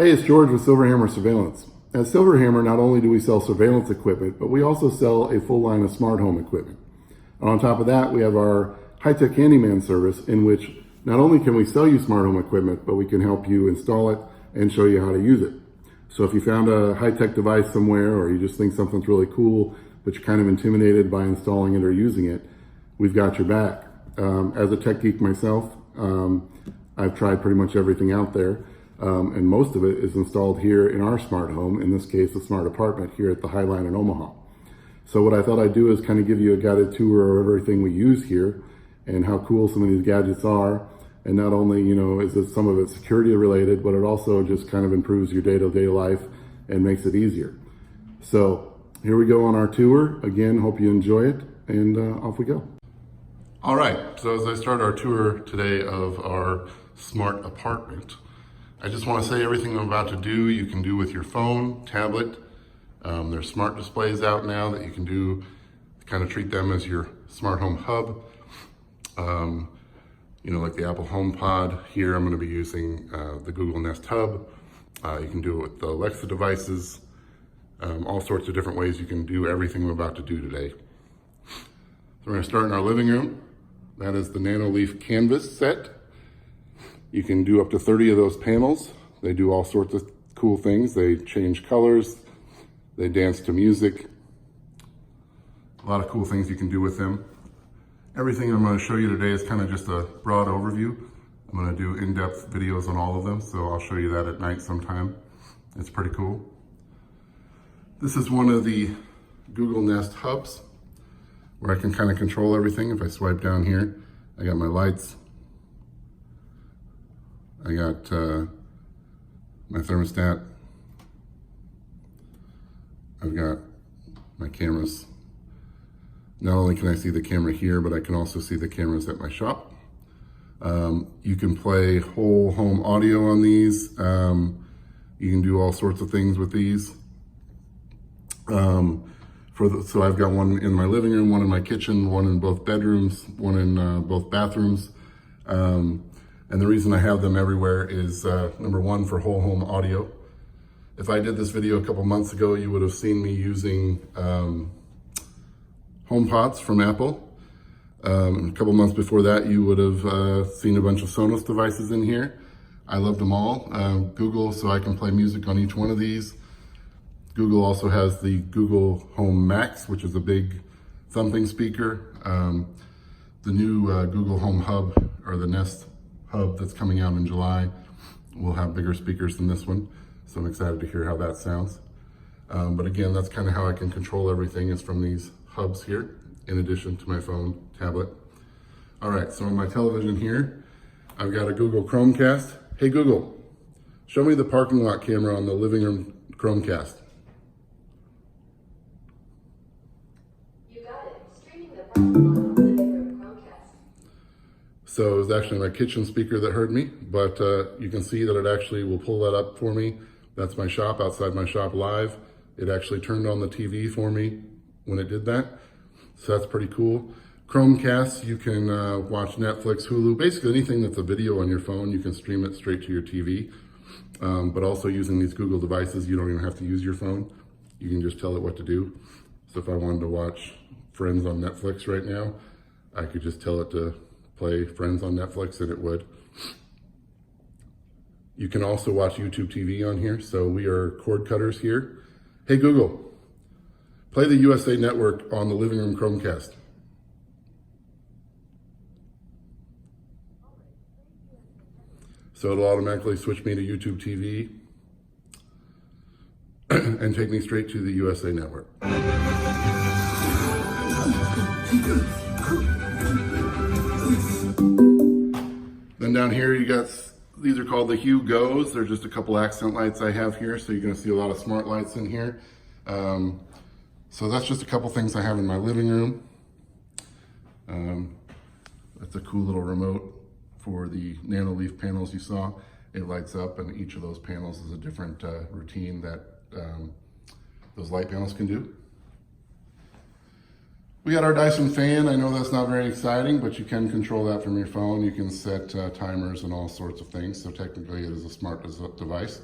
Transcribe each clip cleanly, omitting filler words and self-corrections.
Hey, it's George with SilverHammer Surveillance. At SilverHammer, not only do we sell surveillance equipment, but we also sell a full line of smart home equipment. And on top of that, we have our high-tech handyman service, in which not only can we sell you smart home equipment, but we can help you install it and show you how to use it. So if you found a high-tech device somewhere, or you just think something's really cool, but you're kind of intimidated by installing it or using it, we've got your back. As a tech geek myself, I've tried pretty much everything out there. And most of it is installed here in our smart home, in this case, a smart apartment here at the Highline in Omaha. So what I thought I'd do is kind of give you a guided tour of everything we use here and how cool some of these gadgets are. And not only, is it some of it security related, but it also just kind of improves your day-to-day life and makes it easier. So here we go on our tour. Again, hope you enjoy it, and off we go. All right, so as I start our tour today of our smart apartment, I just want to say everything I'm about to do, you can do with your phone, tablet. There's smart displays out now that you can do, kind of treat them as your smart home hub. Like the Apple HomePod. Here I'm going to be using the Google Nest Hub. You can do it with the Alexa devices. All sorts of different ways you can do everything I'm about to do today. So we're going to start in our living room. That is the Nanoleaf canvas set. You can do up to 30 of those panels. They do all sorts of cool things. They change colors. They dance to music. A lot of cool things you can do with them. Everything I'm going to show you today is kind of just a broad overview. I'm going to do in-depth videos on all of them, so I'll show you that at night sometime. It's pretty cool. This is one of the Google Nest hubs where I can kind of control everything. If I swipe down here, I got my lights. I got my thermostat. I've got my cameras. Not only can I see the camera here, but I can also see the cameras at my shop. You can play whole home audio on these. You can do all sorts of things with these. So I've got one in my living room, one in my kitchen, one in both bedrooms, one in both bathrooms. And the reason I have them everywhere is, number one, for whole home audio. If I did this video a couple months ago, you would have seen me using HomePods from Apple. A couple months before that, you would have seen a bunch of Sonos devices in here. I loved them all. Google, so I can play music on each one of these. Google also has the Google Home Max, which is a big thumping speaker. The new Google Home Hub, or the Nest Hub that's coming out in July, will have bigger speakers than this one. So I'm excited to hear how that sounds. But again, that's kind of how I can control everything, is from these hubs here, in addition to my phone, tablet. All right, so on my television here, I've got a Google Chromecast. Hey Google, show me the parking lot camera on the living room Chromecast. You got it. Streaming the parking lot on the living room Chromecast. So it was actually my kitchen speaker that heard me, but you can see that it actually will pull that up for me. That's my shop, outside my shop live. It actually turned on the TV for me when it did that. So that's pretty cool. Chromecast, you can watch Netflix, Hulu, basically anything that's a video on your phone, you can stream it straight to your TV. But also using these Google devices, you don't even have to use your phone. You can just tell it what to do. So if I wanted to watch Friends on Netflix right now, I could just tell it to play Friends on Netflix and it would. You can also watch YouTube TV on here. So we are cord cutters here. Hey Google, play the USA Network on the living room Chromecast. So it'll automatically switch me to YouTube TV and take me straight to the USA Network. Then down here you got, these are called the Hue Go's. They're just a couple accent lights I have here, so you're gonna see a lot of smart lights in here. So that's just a couple things I have in my living room. That's a cool little remote for the Nanoleaf panels you saw. It lights up, and each of those panels is a different routine that those light panels can do. We got our Dyson Fan. I know that's not very exciting, but you can control that from your phone. You can set timers and all sorts of things. So technically it is a smart device.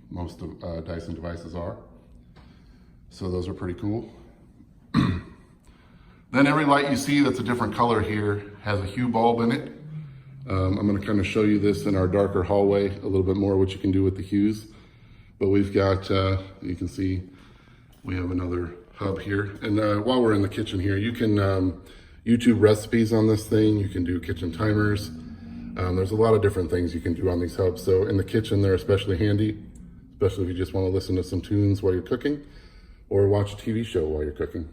Most of Dyson devices are. So those are pretty cool. Then every light you see that's a different color here has a hue bulb in it. I'm going to kind of show you this in our darker hallway a little bit more, what you can do with the hues. But we've got, you can see, we have another hub here. And while we're in the kitchen here, you can YouTube recipes on this thing. You can do kitchen timers. There's a lot of different things you can do on these hubs. So in the kitchen, they're especially handy, especially if you just want to listen to some tunes while you're cooking or watch a TV show while you're cooking.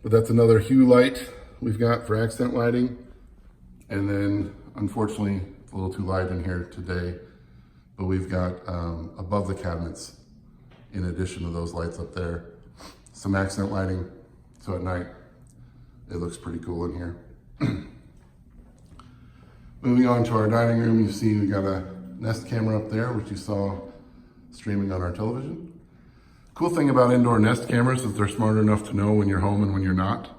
But that's another hue light we've got for accent lighting. And then, unfortunately, it's a little too light in here today, but we've got above the cabinets, in addition to those lights up there, some accent lighting. So at night, it looks pretty cool in here. Moving on to our dining room, you see we got a Nest camera up there, which you saw streaming on our television. Cool thing about indoor Nest cameras is they're smart enough to know when you're home and when you're not.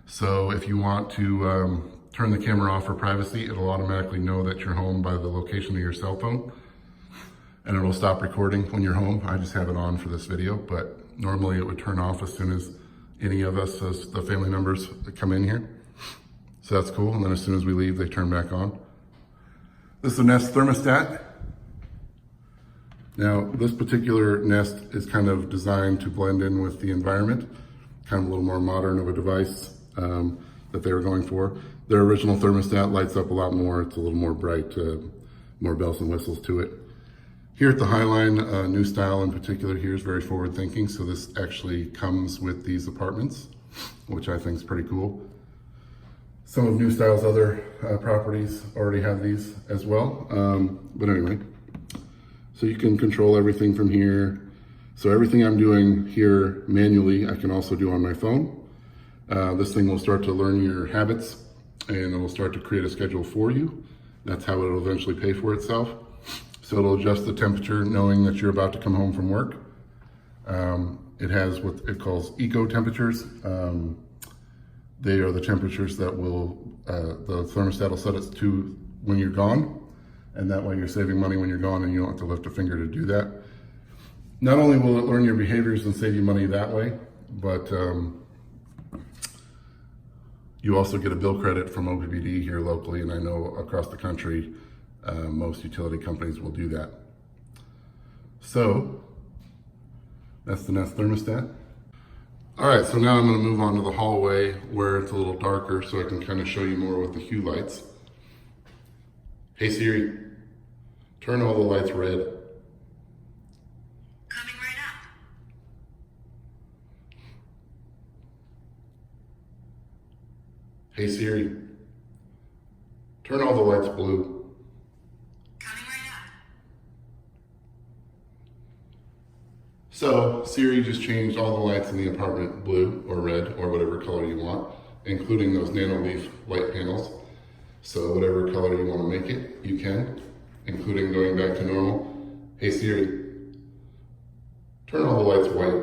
So if you want to turn the camera off for privacy, it'll automatically know that you're home by the location of your cell phone, and it'll stop recording when you're home. I just have it on for this video, but normally it would turn off as soon as any of us, as the family members, come in here. So that's cool, and then as soon as we leave, they turn back on. This is a Nest thermostat. Now, this particular Nest is kind of designed to blend in with the environment, kind of a little more modern of a device that they were going for. Their original thermostat lights up a lot more. It's a little more bright, more bells and whistles to it. Here at the Highline, new style in particular here is very forward thinking. So this actually comes with these apartments, which I think is pretty cool. Some of New Style's other properties already have these as well. But anyway, so you can control everything from here. So everything I'm doing here manually, I can also do on my phone. This thing will start to learn your habits, and it will start to create a schedule for you. That's how it'll eventually pay for itself. So it'll adjust the temperature knowing that you're about to come home from work. It has what it calls eco temperatures. They are the temperatures that will, the thermostat will set it to when you're gone. And that way you're saving money when you're gone and you don't have to lift a finger to do that. Not only will it learn your behaviors and save you money that way, but you also get a bill credit from OPPD here locally, and I know across the country, most utility companies will do that. So, that's the Nest thermostat. All right, so now I'm gonna move on to the hallway where it's a little darker so I can kind of show you more with the hue lights. Hey Siri, turn all the lights red. Coming right up. Hey Siri, turn all the lights blue. Coming right up. So Siri just changed all the lights in the apartment blue or red or whatever color you want, including those nano leaf light panels. So whatever color you want to make it, you can, including going back to normal. Hey Siri, turn all the lights white.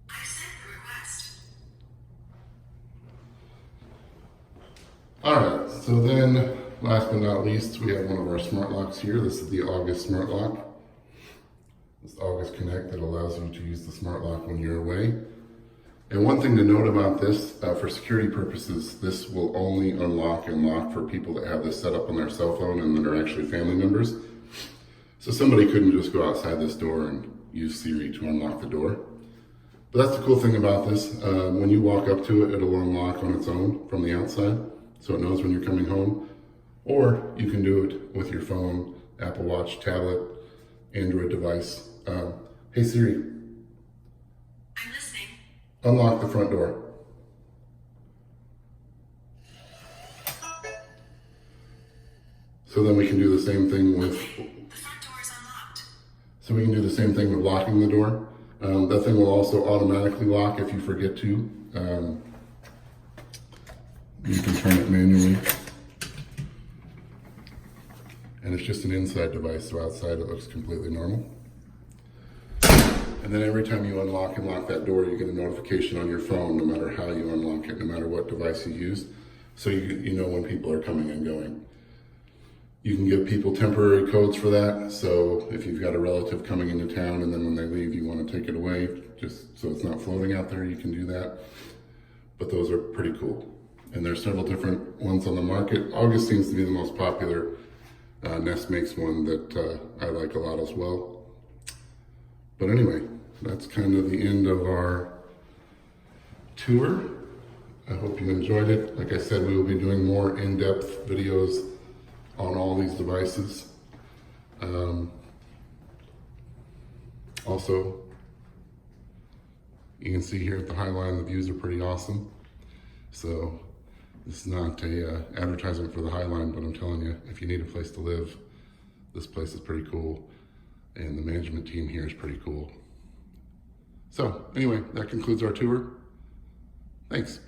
I sent the request. All right, so then last but not least, we have one of our smart locks here. This is the August smart lock. This August Connect that allows you to use the smart lock when you're away. And one thing to note about this, for security purposes, this will only unlock and lock for people that have this set up on their cell phone and that are actually family members. So somebody couldn't just go outside this door and use Siri to unlock the door. But that's the cool thing about this. When you walk up to it, it'll unlock on its own from the outside, so it knows when you're coming home. Or you can do it with your phone, Apple Watch, tablet, Android device. Hey Siri, I'm listening. unlock the front door. So then we can do the same thing with... The front door is unlocked. So we can do the same thing with locking the door. That thing will also automatically lock if you forget to. You can turn it manually. And it's just an inside device, so outside it looks completely normal. And then every time you unlock and lock that door, you get a notification on your phone, no matter how you unlock it, no matter what device you use. So you know when people are coming and going. You can give people temporary codes for that. So if you've got a relative coming into town and then when they leave, you want to take it away, just so it's not floating out there, you can do that. But those are pretty cool. And there's several different ones on the market. August seems to be the most popular. Nest makes one that I like a lot as well. But anyway, that's kind of the end of our tour. I hope you enjoyed it. Like I said, we will be doing more in-depth videos on all these devices. Also, you can see here at the High Line, the views are pretty awesome. So this is not a advertisement for the High Line, but I'm telling you, if you need a place to live, this place is pretty cool. And the management team here is pretty cool. So anyway, that concludes our tour. Thanks.